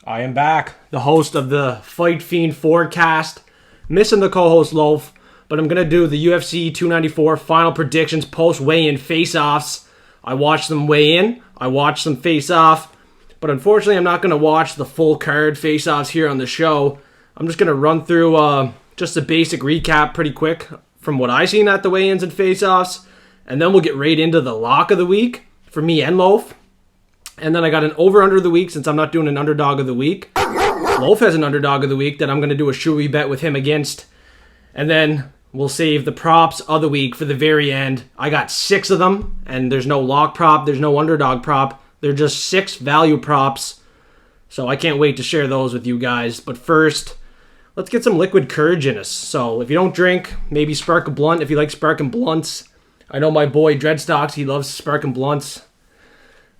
I am back, the host of the Fight Fiend Forecast. Missing the co-host Loaf, but I'm going to do the UFC 294 final predictions post-weigh-in face-offs. I watched them weigh in, I watched them face off, but unfortunately I'm not going to watch the full card face-offs here on the show. I'm just going to run through just a basic recap pretty quick from what I've seen at the weigh-ins and face-offs, and then we'll get right into the lock of the week for me and Loaf. And then I got an over-under of the week since I'm not doing an underdog of the week. Loaf has an underdog of the week that I'm going to do a shoey bet with him against. And then we'll save the props of the week for the very end. I got 6 of them, and there's no lock prop, there's no underdog prop. They're just 6 value props. So I can't wait to share those with you guys. But first, let's get some liquid courage in us. So if you don't drink, maybe spark a blunt if you like sparking blunts. I know my boy Dreadstocks, he loves sparking blunts.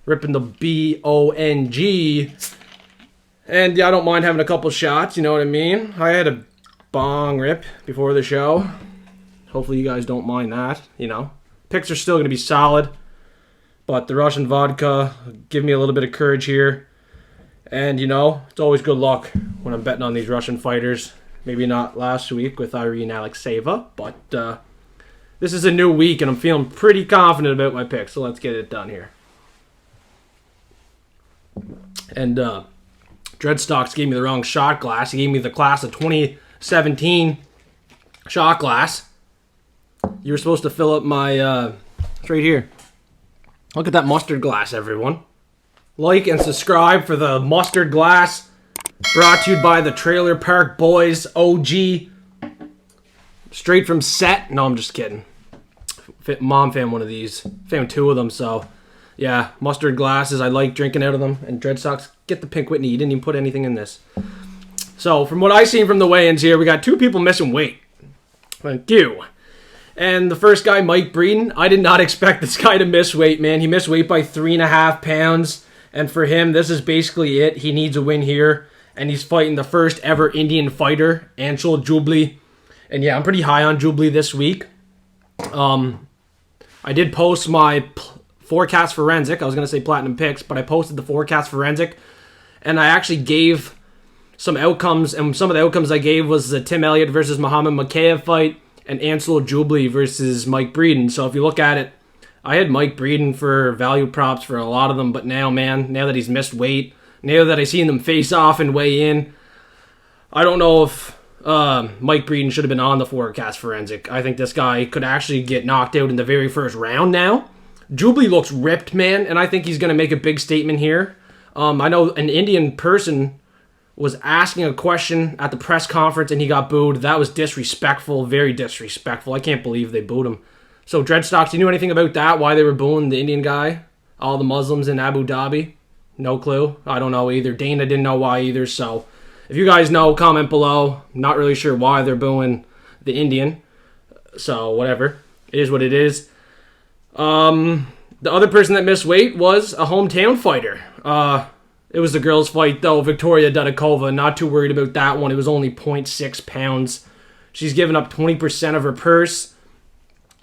Ripping the B-O-N-G. And yeah, I don't mind having a couple shots, you know what I mean? I had a bong rip before the show. Hopefully you guys don't mind that, you know. Picks are still going to be solid. But the Russian vodka give me a little bit of courage here. And, you know, it's always good luck when I'm betting on these Russian fighters. Maybe not last week with Irene Alexeyeva, but this is a new week and I'm feeling pretty confident about my picks. So let's get it done here. And Dreadstocks gave me the wrong shot glass. He gave me the class of 2017 shot glass. You were supposed to fill up my... it's right here. Look at that mustard glass, everyone. Like and subscribe for the mustard glass. Brought to you by the Trailer Park Boys OG. Straight from set. No, I'm just kidding. Mom found one of these. Found 2 of them, so... Yeah, mustard glasses. I like drinking out of them. And Dreadstocks, get the Pink Whitney. You didn't even put anything in this. So, from what I've seen from the weigh-ins here, we got 2 people missing weight. Thank you. And the first guy, Mike Breeden, I did not expect this guy to miss weight, man. He missed weight by 3.5 pounds. And for him, this is basically it. He needs a win here. And he's fighting the first ever Indian fighter, Anshul Jubli. And yeah, I'm pretty high on Jubli this week. I did post my... Forecast Forensic. I was going to say Platinum Picks, but I posted the Forecast Forensic, and I actually gave some outcomes, and some of the outcomes I gave was the Tim Elliott versus Muhammad Makhachev fight, and Anshul Jubli versus Mike Breeden. So if you look at it, I had Mike Breeden for value props for a lot of them, but now, man, now that he's missed weight, now that I've seen them face off and weigh in, I don't know if Mike Breeden should have been on the Forecast Forensic. I think this guy could actually get knocked out in the very first round now. Jubli looks ripped, man, and I think he's going to make a big statement here. I know an Indian person was asking a question at the press conference and he got booed. That was disrespectful, very disrespectful. I can't believe they booed him. So, Dreadstocks, do you know anything about that? Why they were booing the Indian guy? All the Muslims in Abu Dhabi? No clue. I don't know either. Dana didn't know why either, so if you guys know, comment below. Not really sure why they're booing the Indian. So, whatever. It is what it is. The other person that missed weight was a hometown fighter. It was the girls' fight, though, Victoria Dudakova. Not too worried about that one. It was only 0.6 pounds. She's given up 20% of her purse.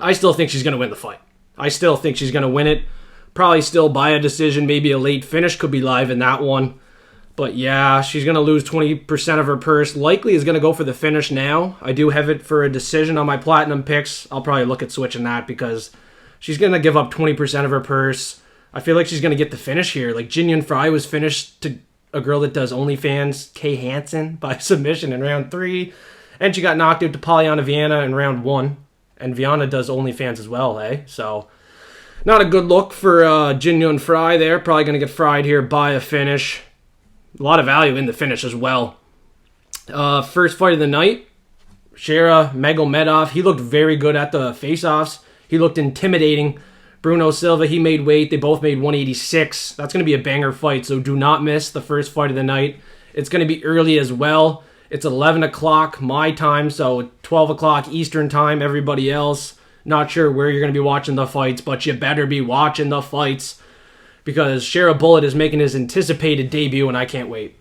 I still think she's going to win the fight. I still think she's going to win it. Probably still by a decision. Maybe a late finish could be live in that one. But yeah, she's going to lose 20% of her purse. Likely is going to go for the finish now. I do have it for a decision on my Platinum Picks. I'll probably look at switching that because... she's going to give up 20% of her purse. I feel like she's going to get the finish here. Like, Jin Yun Fry was finished to a girl that does OnlyFans, Kay Hansen, by submission in round 3. And she got knocked out to Polyana Viana in round 1. And Viana does OnlyFans as well, eh? So, not a good look for Jin Yun Fry there. Probably going to get fried here by a finish. A lot of value in the finish as well. First fight of the night, Shera Magomedov. He looked very good at the face-offs. He looked intimidating. Bruno Silva, he made weight. They both made 186. That's going to be a banger fight, so do not miss the first fight of the night. It's going to be early as well. It's 11 o'clock my time, so 12 o'clock Eastern time, everybody else. Not sure where you're going to be watching the fights, but you better be watching the fights because Shera Bullet is making his anticipated debut, and I can't wait.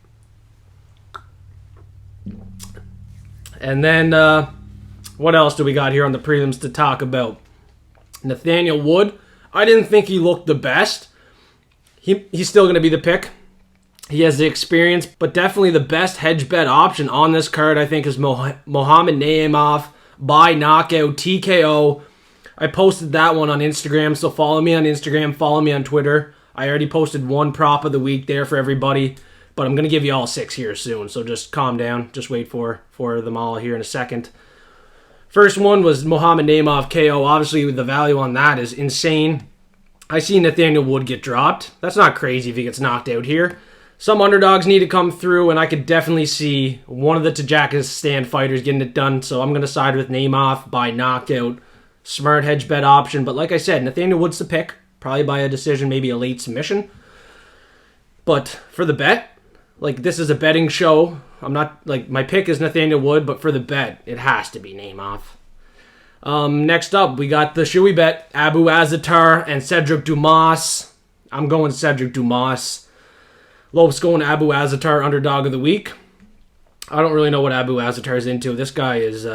And then, what else do we got here on the prelims to talk about? Nathaniel Wood, I didn't think he looked the best. He's still going to be the pick. He has the experience, but definitely the best hedge bet option on this card, I think, is Mohamed Naimov by knockout TKO. I posted that one on Instagram, so follow me on Instagram, follow me on Twitter. I already posted one prop of the week there for everybody, but I'm going to give you all 6 here soon, so just calm down. Just wait for them all here in a second. First one was Mohamed Naimov KO. Obviously, the value on that is insane. I see Nathaniel Wood get dropped. That's not crazy if he gets knocked out here. Some underdogs need to come through, and I could definitely see one of the Tajikistan fighters getting it done, so I'm going to side with Naimov by knockout. Smart hedge bet option, but like I said, Nathaniel Wood's the pick. Probably by a decision, maybe a late submission. But for the bet, like, this is a betting show. I'm not, like, my pick is Nathaniel Wood, but for the bet, it has to be Naimov. Next up, we got the shoey bet, Abu Azaitar and Cedric Dumas. I'm going Cedric Dumas. Lopes going Abu Azaitar, underdog of the week. I don't really know what Abu Azaitar is into. This guy is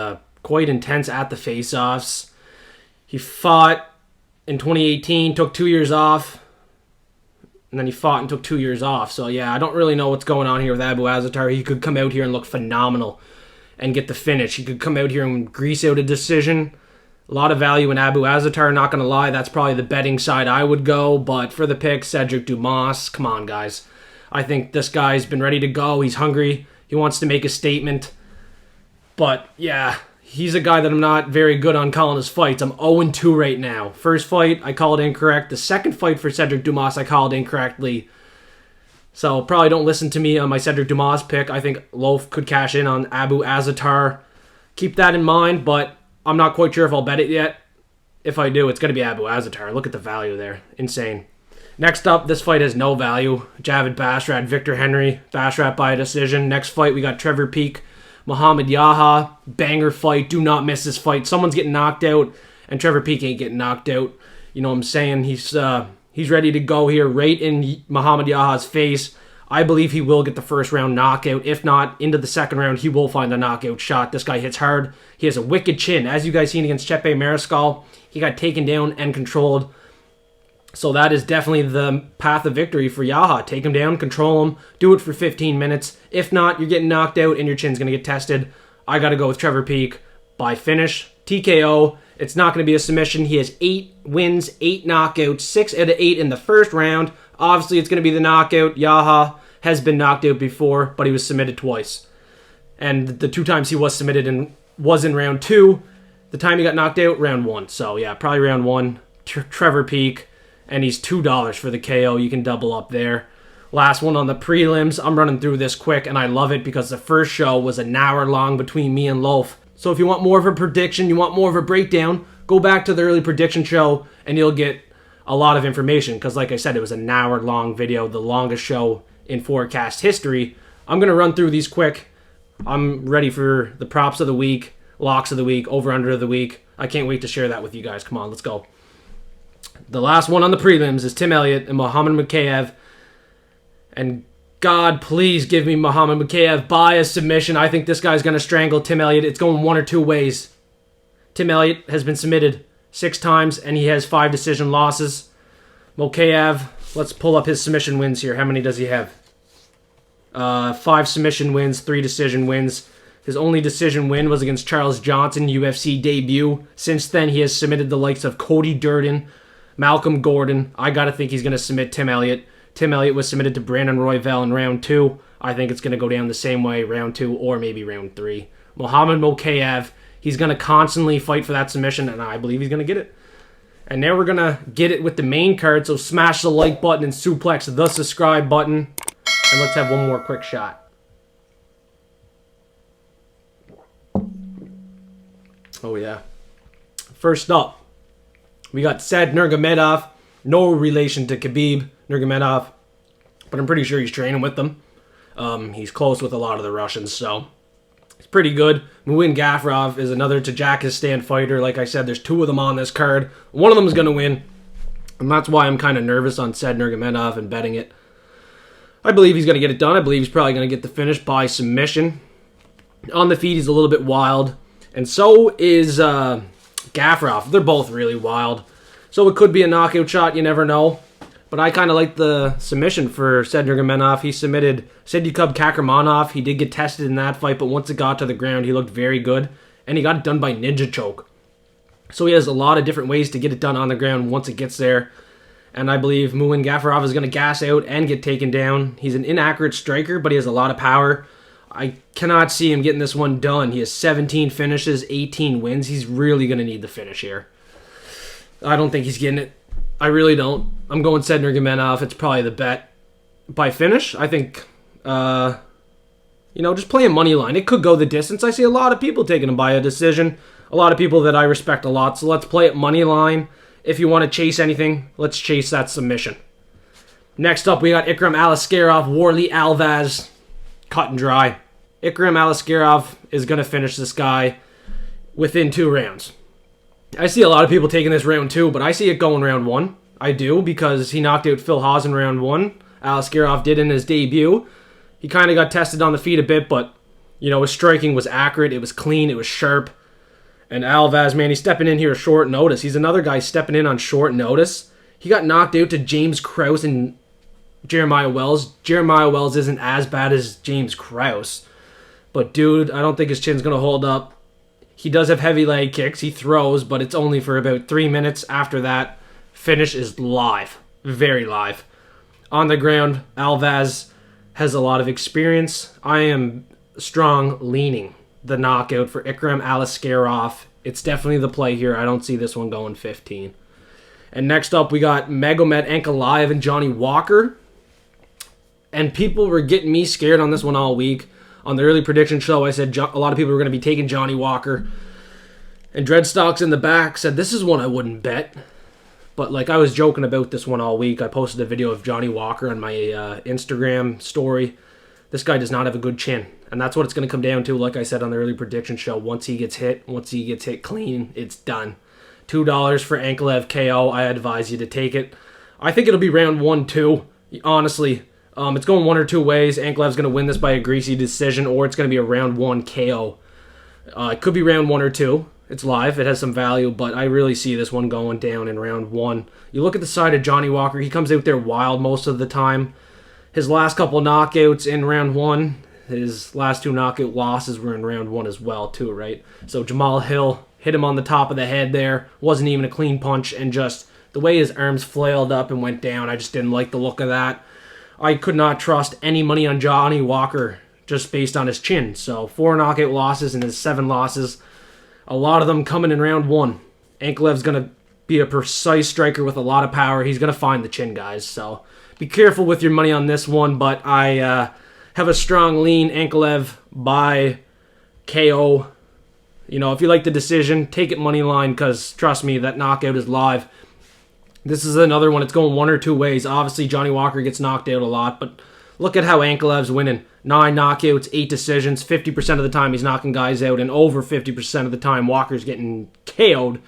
quite intense at the face-offs. He fought in 2018, took 2 years off, and then he fought and took 2 years off. So yeah, I don't really know what's going on here with Abu Azaitar. He could come out here and look phenomenal and get the finish. He could come out here and grease out a decision. A lot of value in Abu Azaitar, not going to lie. That's probably the betting side I would go. But for the pick, Cedric Dumas. Come on, guys. I think this guy's been ready to go. He's hungry. He wants to make a statement. But yeah, he's a guy that I'm not very good on calling his fights. I'm 0-2 right now. First fight, I called incorrect. The second fight for Cedric Dumas, I called incorrectly. So probably don't listen to me on my Cedric Dumas pick. I think Loaf could cash in on Abu Azaitar. Keep that in mind, but I'm not quite sure if I'll bet it yet. If I do, it's going to be Abu Azaitar. Look at the value there. Insane. Next up, this fight has no value. Javid Basharat, Victor Henry. Basharat by a decision. Next fight, we got Trevor Peek, Muhammad Yaha. Banger fight. Do not miss this fight. Someone's getting knocked out, and Trevor Peek ain't getting knocked out. You know what I'm saying? He's ready to go here right in Muhammad Yaha's face. I believe he will get the first round knockout. If not, into the second round, he will find a knockout shot. This guy hits hard. He has a wicked chin. As you guys seen against Chepe Mariscal, he got taken down and controlled. So that is definitely the path of victory for Yaha. Take him down, control him, do it for 15 minutes. If not, you're getting knocked out and your chin's going to get tested. I got to go with Trevor Peek by finish. TKO. It's not going to be a submission. He has 8 wins, 8 knockouts, 6 out of 8 in the first round. Obviously, it's going to be the knockout. Yaha has been knocked out before, but he was submitted twice. And the 2 times he was submitted was in round 2. The time he got knocked out, round 1. So yeah, probably round 1. Trevor Peek. And he's $2 for the KO. You can double up there. Last one on the prelims. I'm running through this quick, and I love it because the first show was an hour long between me and Loaf. So if you want more of a prediction, you want more of a breakdown, go back to the early prediction show, and you'll get a lot of information. Because like I said, it was an hour long video, the longest show in forecast history. I'm going to run through these quick. I'm ready for the props of the week, locks of the week, over-under of the week. I can't wait to share that with you guys. Come on, let's go. The last one on the prelims is Tim Elliott and Muhammad Makhachev. And God, please give me Muhammad Makhachev by a submission. I think this guy's going to strangle Tim Elliott. It's going one or two ways. Tim Elliott has been submitted 6 times, and he has 5 decision losses. Makhachev, let's pull up his submission wins here. How many does he have? 5 submission wins, 3 decision wins. His only decision win was against Charles Johnson, UFC debut. Since then, he has submitted the likes of Cody Durden, Malcolm Gordon. I got to think he's going to submit Tim Elliott. Tim Elliott was submitted to Brandon Royval in round 2. I think it's going to go down the same way, round 2 or maybe round 3. Muhammad Makhachev, he's going to constantly fight for that submission, and I believe he's going to get it. And now we're going to get it with the main card, so smash the like button and suplex the subscribe button. And let's have one more quick shot. Oh, yeah. First up, we got Said Nurmagomedov. No relation to Khabib Nurmagomedov, but I'm pretty sure he's training with them. He's close with a lot of the Russians, so it's pretty good. Muin Gafurov is another Tajikistan fighter. Like I said, there's 2 of them on this card. One of them is going to win, and that's why I'm kind of nervous on Said Nurmagomedov and betting it. I believe he's going to get it done. I believe he's probably going to get the finish by submission. On the feet, he's a little bit wild, and so is Gafurov. They're both really wild. So it could be a knockout shot, you never know. But I kind of like the submission for Nurmagomedov. He submitted Sidyukub Kakramanov. He did get tested in that fight, but once it got to the ground, he looked very good. And he got it done by ninja choke. So he has a lot of different ways to get it done on the ground once it gets there. And I believe Muin Gafarov is going to gas out and get taken down. He's an inaccurate striker, but he has a lot of power. I cannot see him getting this one done. He has 17 finishes, 18 wins. He's really going to need the finish here. I don't think he's getting it. I really don't. I'm going Nurmagomedov. It's probably the bet. By finish, I think, just play a money line. It could go the distance. I see a lot of people taking him by a decision. A lot of people that I respect a lot. So let's play it money line. If you want to chase anything, let's chase that submission. Next up, we got Ikram Aliskerov, Warlley Alves. Cut and dry. Ikram Aliskerov is going to finish this guy within 2 rounds. I see a lot of people taking this round 2, but I see it going round 1. I do, because he knocked out Phil Haas in round 1. Aliskerov did in his debut. He kind of got tested on the feet a bit, but, his striking was accurate. It was clean. It was sharp. And Alves, man, he's stepping in here short notice. He's another guy stepping in on short notice. He got knocked out to James Krause and Jeremiah Wells. Jeremiah Wells isn't as bad as James Krause. But, dude, I don't think his chin's going to hold up. He does have heavy leg kicks. He throws, but it's only for about 3 minutes. After that, finish is live. Very live. On the ground, Alves has a lot of experience. I am strong leaning the knockout for Ikram Aliskerov. It's definitely the play here. I don't see this one going 15. And next up, we got Magomed Ankalaev and Johnny Walker. And people were getting me scared on this one all week. On the early prediction show, I said a lot of people were going to be taking Johnny Walker. And Dreadstocks in the back said, this is one I wouldn't bet. But I was joking about this one all week. I posted a video of Johnny Walker on my Instagram story. This guy does not have a good chin. And that's what it's going to come down to, like I said on the early prediction show. Once he gets hit clean, it's done. $2 for Ankalaev KO. I advise you to take it. I think it'll be round 1, 2. Honestly, it's going one or two ways. Ankalaev's going to win this by a greasy decision, or it's going to be a round 1 KO. It could be round 1 or 2. It's live. It has some value, but I really see this one going down in round 1. You look at the side of Johnny Walker. He comes out there wild most of the time. His last couple knockouts in round 1, his last 2 knockout losses were in round 1 as well, too, right? So Jamal Hill hit him on the top of the head there. Wasn't even a clean punch, and just the way his arms flailed up and went down, I just didn't like the look of that. I could not trust any money on Johnny Walker just based on his chin. So 4 knockout losses and his 7 losses, a lot of them coming in round 1. Ankalaev's going to be a precise striker with a lot of power. He's going to find the chin, guys. So be careful with your money on this one, but I have a strong lean Ankalaev by KO. If you like the decision, take it money line, because trust me, that knockout is live. This is another one. It's going 1 or 2 ways. Obviously, Johnny Walker gets knocked out a lot, but look at how Ankalaev's winning. 9 knockouts, 8 decisions. 50% of the time he's knocking guys out, and over 50% of the time Walker's getting KO'd.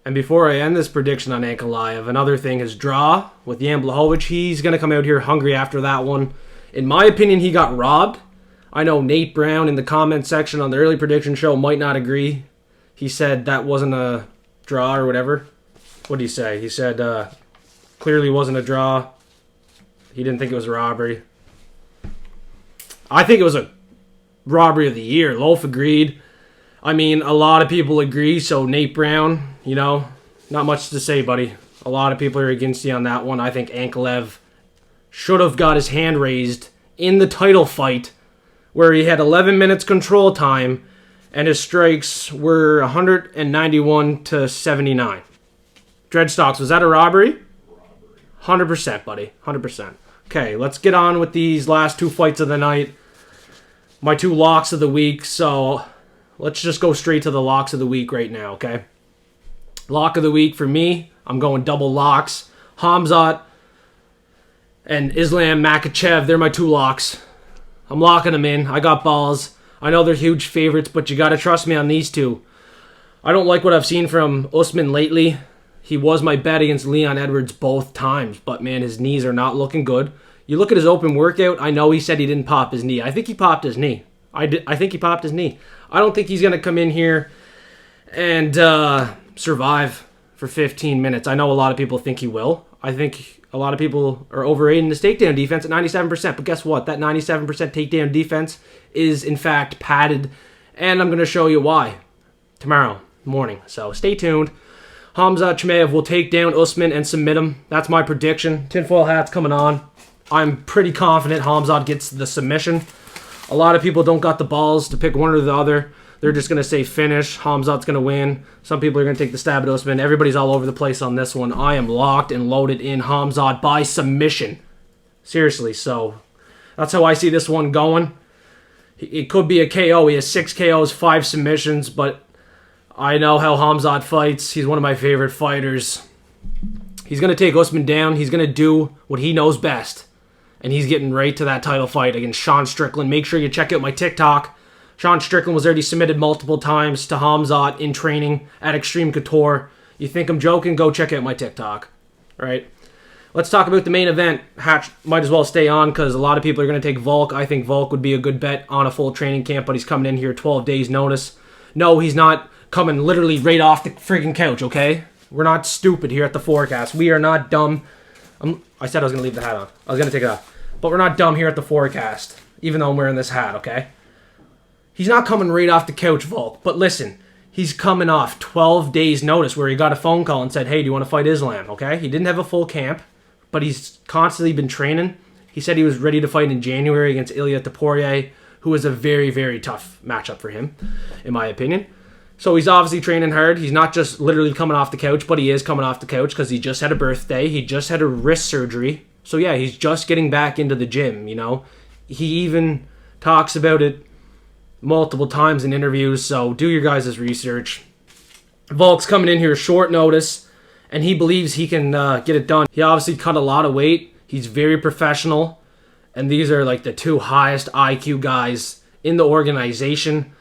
And before I end this prediction on Ankalaev, another thing is draw with Jan Blachowicz. He's going to come out here hungry after that one. In my opinion, he got robbed. I know Nate Brown in the comment section on the early prediction show might not agree. He said that wasn't a draw or whatever. What did he say? He said clearly wasn't a draw. He didn't think it was a robbery. I think it was a robbery of the year. Loaf agreed. I mean, a lot of people agree, so Nate Brown, not much to say, buddy. A lot of people are against you on that one. I think Ankalaev should have got his hand raised in the title fight where he had 11 minutes control time and his strikes were 191 to 79. Dreadstocks, was that a robbery? 100%, buddy. 100%. Okay, let's get on with these last 2 fights of the night. My 2 locks of the week, so let's just go straight to the locks of the week right now, okay? Lock of the week for me, I'm going double locks. Hamzat and Islam Makhachev, they're my 2 locks. I'm locking them in. I got balls. I know they're huge favorites, but you got to trust me on these 2. I don't like what I've seen from Usman lately. He was my bet against Leon Edwards both times, but man, his knees are not looking good. You look at his open workout, I know he said he didn't pop his knee. I think he popped his knee. I think he popped his knee. I don't think he's going to come in here and survive for 15 minutes. I know a lot of people think he will. I think a lot of people are overrating his takedown defense at 97%. But guess what? That 97% takedown defense is, in fact, padded. And I'm going to show you why tomorrow morning. So stay tuned. Khamzat Chimaev will take down Usman and submit him. That's my prediction. Tinfoil hat's coming on. I'm pretty confident Khamzat gets the submission. A lot of people don't got the balls to pick one or the other. They're just going to say finish. Khamzat's going to win. Some people are going to take the stab at Usman. Everybody's all over the place on this one. I am locked and loaded in Khamzat by submission. Seriously, so that's how I see this one going. It could be a KO. He has 6 KOs, 5 submissions, but I know how Khamzat fights. He's one of my favorite fighters. He's going to take Usman down. He's going to do what he knows best. And he's getting right to that title fight against Sean Strickland. Make sure you check out my TikTok. Sean Strickland was already submitted multiple times to Khamzat in training at Extreme Couture. You think I'm joking? Go check out my TikTok. All right. Let's talk about the main event. Hatch might as well stay on because a lot of people are going to take Volk. I think Volk would be a good bet on a full training camp, but he's coming in here 12 days notice. No, he's not coming literally right off the freaking couch, okay? We're not stupid here at the forecast. We are not dumb. I said I was going to leave the hat on. I was going to take it off. But we're not dumb here at the forecast, even though I'm wearing this hat, okay? He's not coming right off the couch, Volk. But listen, he's coming off 12 days notice where he got a phone call and said, hey, do you want to fight Islam, okay? He didn't have a full camp, but he's constantly been training. He said he was ready to fight in January against Ilia Topuria, who was a very, very tough matchup for him, in my opinion. So he's obviously training hard. He's not just literally coming off the couch, but he is coming off the couch because he just had a birthday. He just had a wrist surgery. So yeah, he's just getting back into the gym, you know. He even talks about it multiple times in interviews, so do your guys' research. Volk's coming in here short notice, and he believes he can get it done. He obviously cut a lot of weight. He's very professional, and these are like the 2 highest IQ guys in the organization.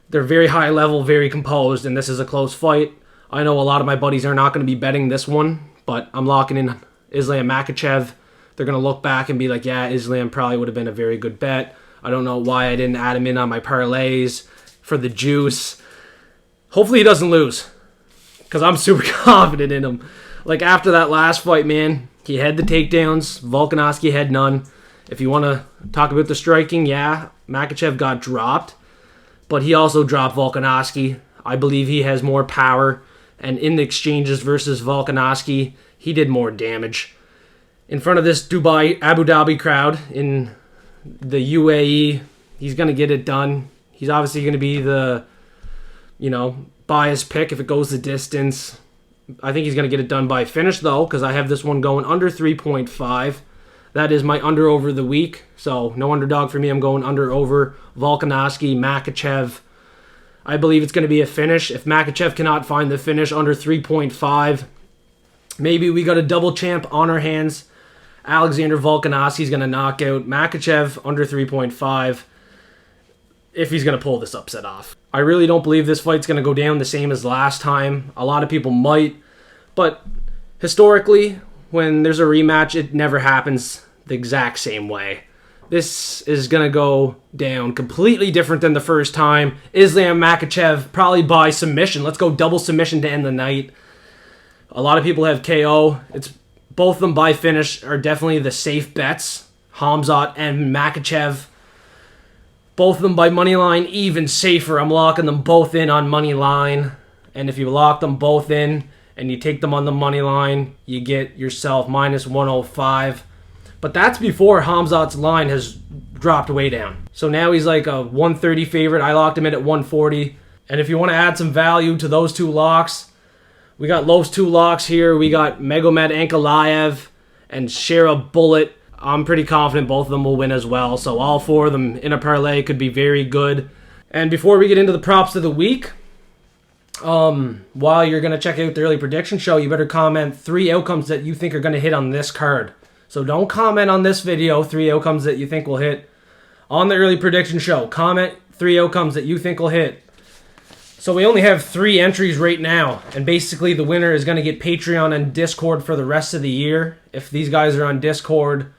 They're very high level, very composed, and this is a close fight. I know a lot of my buddies are not going to be betting this one, but I'm locking in Islam Makhachev. They're going to look back and be like, yeah, Islam probably would have been a very good bet. I don't know why I didn't add him in on my parlays for the juice. Hopefully he doesn't lose, because I'm super confident in him. Like, after that last fight, man, he had the takedowns. Volkanovski had none. If you want to talk about the striking, yeah, Makhachev got dropped, but he also dropped Volkanovski. I believe he has more power, and in the exchanges versus Volkanovski, he did more damage. In front of this Abu Dhabi crowd in the UAE, he's going to get it done. He's obviously going to be the, biased pick if it goes the distance. I think he's going to get it done by finish, though, because I have this one going under 3.5. That is my under over the week. So no underdog for me. I'm going under over Volkanovski, Makhachev. I believe it's going to be a finish. If Makhachev cannot find the finish under 3.5, maybe we got a double champ on our hands. Alexander Volkanovski is going to knock out Makhachev under 3.5 if he's going to pull this upset off. I really don't believe this fight's going to go down the same as last time. A lot of people might, but historically, when there's a rematch, it never happens the exact same way. This is going to go down completely different than the first time. Islam Makhachev, probably by submission. Let's go double submission to end the night. A lot of people have KO. Both of them by finish are definitely the safe bets. Khamzat and Makhachev. Both of them by money line, even safer. I'm locking them both in on money line. And if you lock them both in and you take them on the money line, you get yourself minus 105. But that's before Khamzat's line has dropped way down. So now he's like a 130 favorite. I locked him in at 140. And if you want to add some value to those 2 locks, we got those 2 locks here. We got Magomed Ankalaev and Shera Bullet. I'm pretty confident both of them will win as well. So all 4 of them in a parlay could be very good. And before we get into the props of the week, while you're going to check out the early prediction show, you better comment 3 outcomes that you think are going to hit on this card. So don't comment on this video 3 outcomes that you think will hit on the early prediction show. Comment 3 outcomes that you think will hit. So we only have 3 entries right now, and basically the winner is going to get Patreon and Discord for the rest of the year. If these guys are on Discord,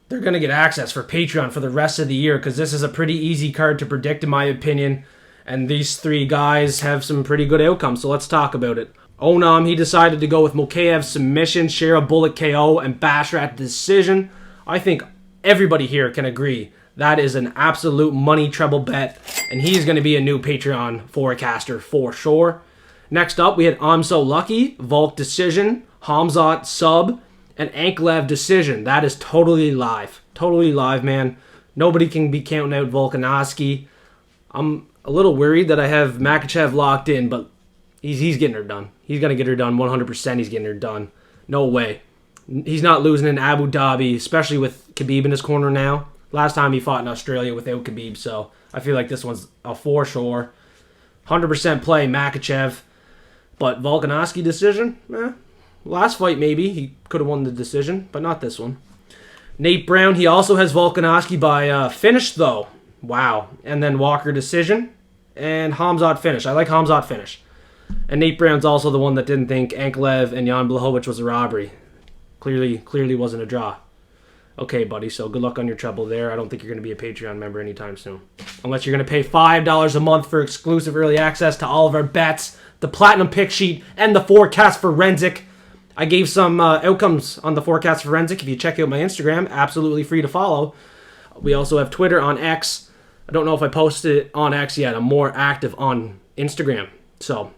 they're going to get access for Patreon for the rest of the year, because this is a pretty easy card to predict in my opinion, and these 3 guys have some pretty good outcomes, so let's talk about it. Onam, he decided to go with Makhachev submission, share a bullet KO, and Bashrat decision. I think everybody here can agree that is an absolute money treble bet, and he's going to be a new Patreon forecaster for sure. Next up, we had I'm So Lucky, Volk decision, Hamzat sub, and Anklev decision. That is totally live. Totally live, man. Nobody can be counting out Volkanovski. I'm a little worried that I have Makhachev locked in, but he's getting her done. He's going to get her done 100%. He's getting her done. No way. He's not losing in Abu Dhabi, especially with Khabib in his corner now. Last time he fought in Australia without Khabib, so I feel like this one's a for sure. 100% play Makhachev. But Volkanovski decision? Last fight maybe. He could have won the decision, but not this one. Nate Brown, he also has Volkanovski by finish, though. Wow. And then Walker decision. And Hamzat finish. I like Hamzat finish. And Nate Brown's also the one that didn't think Anklev and Jan Blachowicz was a robbery. Clearly wasn't a draw. Okay, buddy, so good luck on your treble there. I don't think you're going to be a Patreon member anytime soon. Unless you're going to pay $5 a month for exclusive early access to all of our bets, the Platinum Pick Sheet, and the Forecast Forensic. I gave some outcomes on the Forecast Forensic. If you check out my Instagram, absolutely free to follow. We also have Twitter on X. I don't know if I posted it on X yet. I'm more active on Instagram. So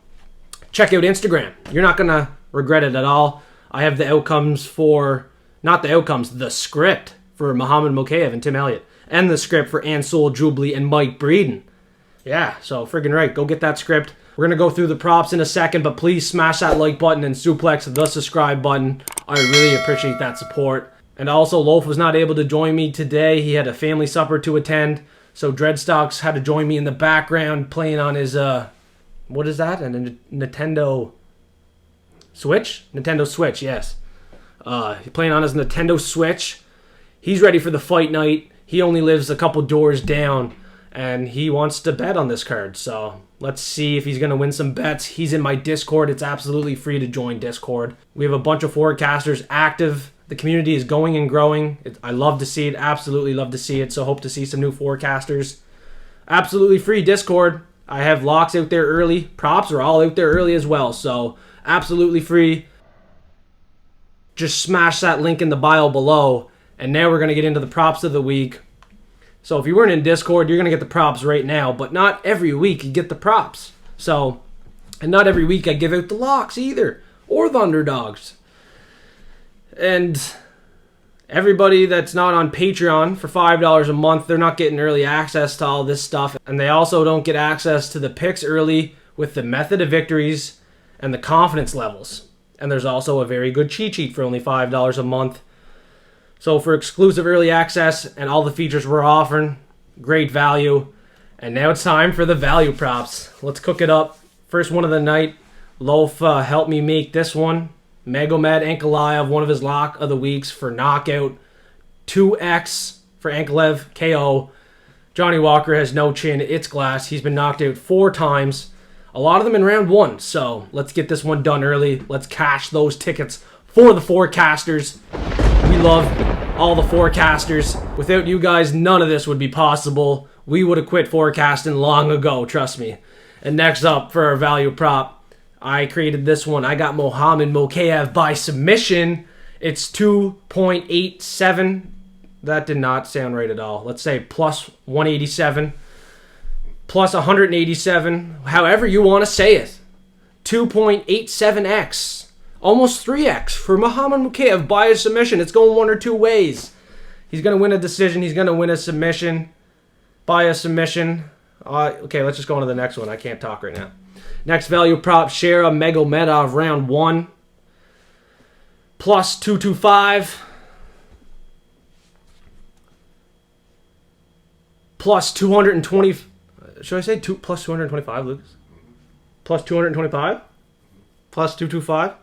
check out Instagram. You're not going to regret it at all. I have the outcomes for... Not the outcomes, the script for Muhammad Makhachev and Tim Elliott. And the script for Ansel Jubilee and Mike Breeden. Yeah, so friggin' right. Go get that script. We're going to go through the props in a second, but please smash that like button and suplex the subscribe button. I really appreciate that support. And also, Loaf was not able to join me today. He had a family supper to attend. So Dreadstocks had to join me in the background playing on his, what is that? A Nintendo Switch? Nintendo Switch, yes. Playing on his Nintendo Switch. He's ready for the fight night. He only lives a couple doors down, and he wants to bet on this card. So let's see if he's going to win some bets. He's in my Discord. It's absolutely free to join Discord. We have a bunch of forecasters active. The community is going and growing. I love to see it. Absolutely love to see it. So hope to see some new forecasters. Absolutely free Discord. I have locks out there early. Props are all out there early as well. So absolutely free. Just smash that link in the bio below. And now we're going to get into the props of the week. So if you weren't in Discord, you're going to get the props right now. But not every week you get the props. So, and not every week I give out the locks either. Or the underdogs. And everybody that's not on Patreon for $5 a month, they're not getting early access to all this stuff. And they also don't get access to the picks early with the method of victories and the confidence levels. And there's also a very good cheat sheet for only $5 a month. So for exclusive early access and all the features we're offering, great value. And now it's time for the value props. Let's cook it up. First one of the night. Loaf helped me make this one. Magomed Ankalaev, one of his lock of the weeks for knockout. 2x for Ankalev KO. Johnny Walker has no chin. It's glass. He's been knocked out 4 times. A lot of them in round 1, so let's get this one done early. Let's cash those tickets for the forecasters. We love all the forecasters. Without you guys, none of this would be possible. We would have quit forecasting long ago, trust me. And next up for our value prop, I created this one. I got Muhammad Makhachev by submission. It's 2.87. That did not sound right at all. Let's say plus 187. Plus 187, however you want to say it. 2.87x. Almost 3x for Muhammad Makhachev by a submission. It's going one or two ways. He's going to win a decision. He's going to win a submission. By a submission. Okay, let's just go on to the next one. I can't talk right now. Next value prop, Shera Magomedov round 1. Plus 225. Plus 220. Should I say plus 225, Lucas? Plus 225? Plus 225?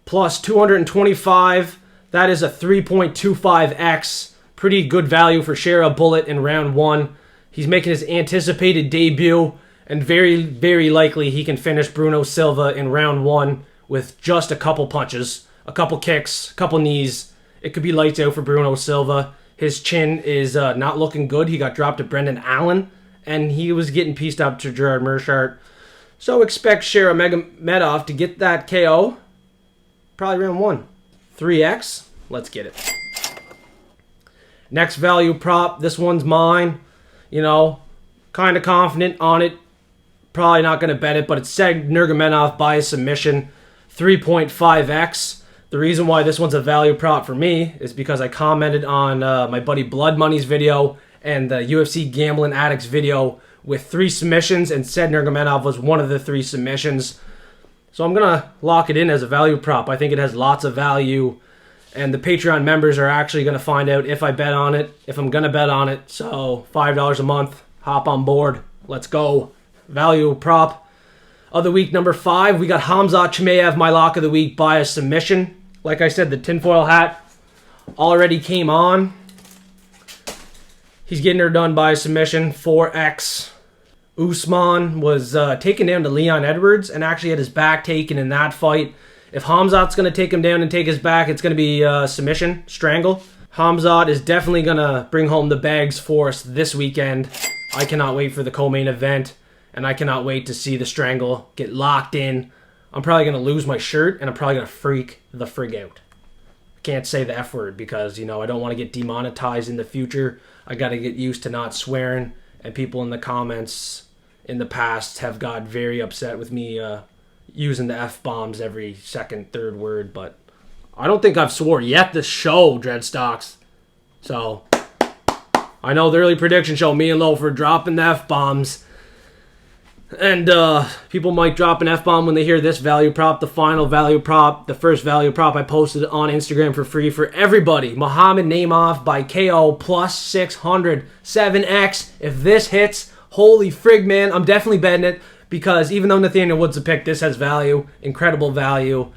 Plus 225. That is a 3.25x. Pretty good value for Shera Bullet in round 1. He's making his anticipated debut. And very, very likely he can finish Bruno Silva in round 1 with just a couple punches. A couple kicks, a couple knees. It could be lights out for Bruno Silva. His chin is not looking good. He got dropped to Brendan Allen, and he was getting pieced up to Gerard Meerschaert. So expect Magomedov to get that KO. Probably round 1. 3x. Let's get it. Next value prop. This one's mine. You know, kind of confident on it. Probably not going to bet it, but it said Nurmagomedov by a submission. 3.5x. The reason why this one's a value prop for me is because I commented on my buddy Blood Money's video and the UFC Gambling Addicts video with 3 submissions, and said Nurmagomedov was one of the 3 submissions. So I'm going to lock it in as a value prop. I think it has lots of value, and the Patreon members are actually going to find out if I bet on it, if I'm going to bet on it. So $5 a month, hop on board. Let's go. Value prop of the week number 5. We got Khamzat Chimaev, my lock of the week, by a submission. Like I said, the tinfoil hat already came on. He's getting her done by a submission. 4x. Usman was taken down to Leon Edwards and actually had his back taken in that fight. If Khamzat's going to take him down and take his back, it's going to be submission, strangle. Khamzat is definitely going to bring home the bags for us this weekend. I cannot wait for the co-main event, and I cannot wait to see the strangle get locked in. I'm probably going to lose my shirt, and I'm probably going to freak the frig out. I can't say the F word because, you know, I don't want to get demonetized in the future. I got to get used to not swearing, and people in the comments in the past have got very upset with me using the F-bombs every second, third word, but I don't think I've swore yet this show, Dreadstocks. So, I know the early prediction show, me and Loafer dropping the F-bombs. And people might drop an F-bomb when they hear this value prop, the final value prop, the first value prop I posted on Instagram for free for everybody. Muhammad Naimov by KO plus 600, 7x. If this hits, holy frig, man, I'm definitely betting it. Because even though Nathaniel Wood's a pick, this has value, incredible value.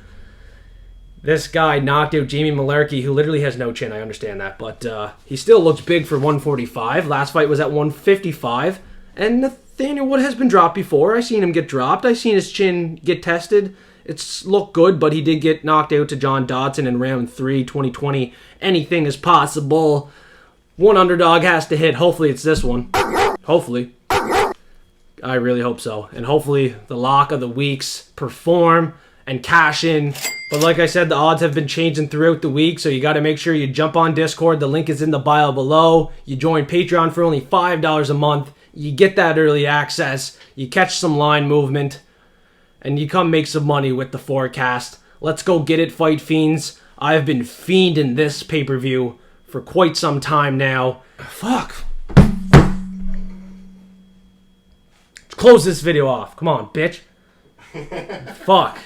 This guy knocked out Jamie Malarkey, who literally has no chin, I understand that. But he still looks big for 145. Last fight was at 155. And Nathaniel Wood has been dropped before. I've seen him get dropped. I've seen his chin get tested. It's looked good, but he did get knocked out to John Dodson in round 3, 2020. Anything is possible. One underdog has to hit. Hopefully it's this one. Hopefully. I really hope so. And hopefully the lock of the weeks perform and cash in. But like I said, the odds have been changing throughout the week, so you got to make sure you jump on Discord. The link is in the bio below. You join Patreon for only $5 a month. You get that early access. You catch some line movement. And you come make some money with the forecast. Let's go get it, Fight Fiends. I've been fiending this pay-per-view for quite some time now. Fuck. Close this video off. Come on, bitch. Fuck.